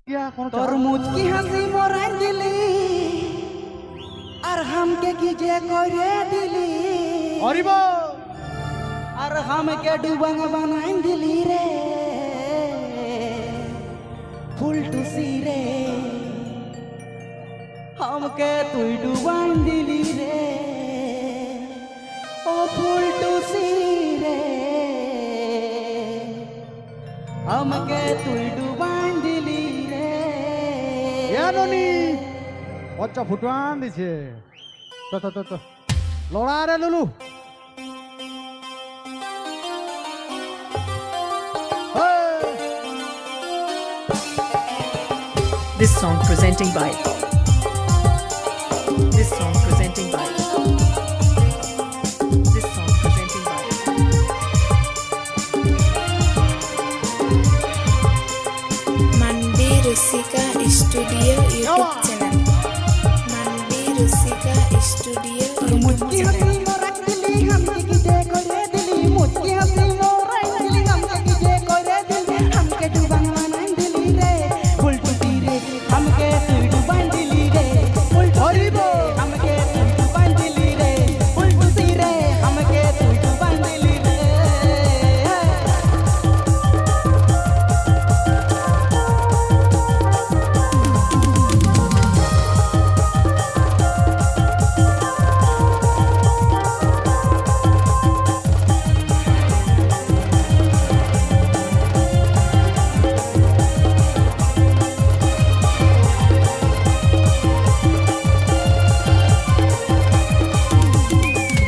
क्या कौन तोर मुचकी हंसी मोराई दिली और हमके कीजे करे दिली अरिबो और हमके डूबंग बनाई दिली रे फुल टूसी रे हमके तू डूबाई दिली रे ओ फुल टूसी रे हमके तू डूबाई दिली रे यानोनी बच्चा फुटवान दिছে तो लड़ा रे Lulu This song presenting by This song presenting by This song presenting by Mandi Rusika Studio YouTube channel. Mandi Rusika Studio YouTube मुचकी channel. हंसी मोराई दिली हमके कीजे करे दिली मुचकी हंसी मोराई दिली हमके कीजे करे दिली हमके डूबंग बनाई दिली रे फुल टूटी रे हमके तू डूबाई दिली रे फुल टूटी रे हमके तू डूबाई दिली रे फुल टूटी रे हमके तू डूबाई दिली रे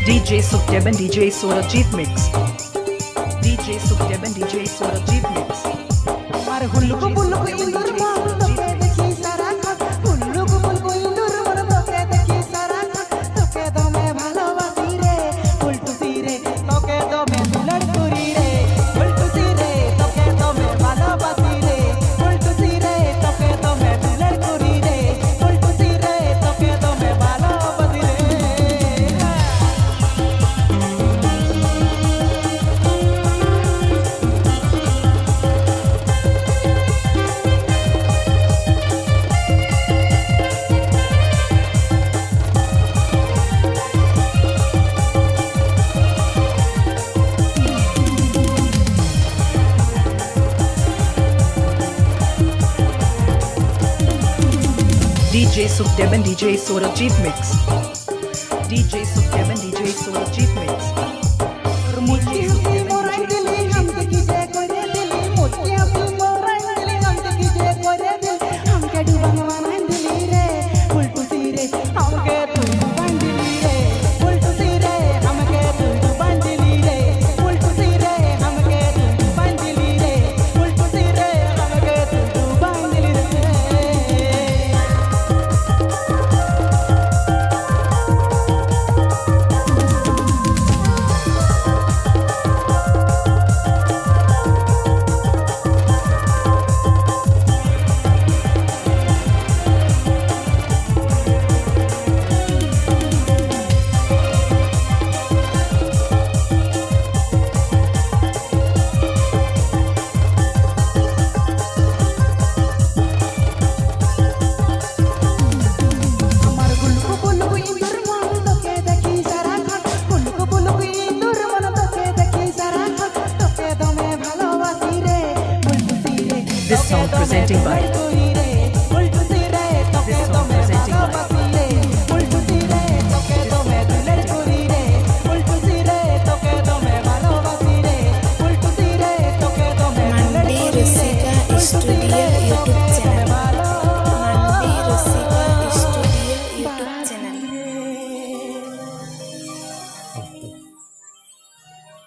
DJ Sukhdev and DJ Sorajit Mix DJ Sukhdev and DJ Sorajit Mix मार हुल्लुक बुल्लुक इंदुर मार तोके देखी सारा खत हुल्लुक बुल्लुक इंदुर मार तोके देखी सारा खत तोके दो मैं ভালোবাসি রে ফুল টুসি রে तोके दो मैं दुलड़ करी रे ফুল টুসি রে तोके दो मैं ভালোবাসি রে ফুল টুসি রে तोके दो मैं दुलड़ करी रे ফুল টুসি রে तोके दो मैं ভালোবাসি রে DJ Sukhdev and DJ Sorajit Mix DJ Sukhdev and DJ Sorajit Mix मुचकी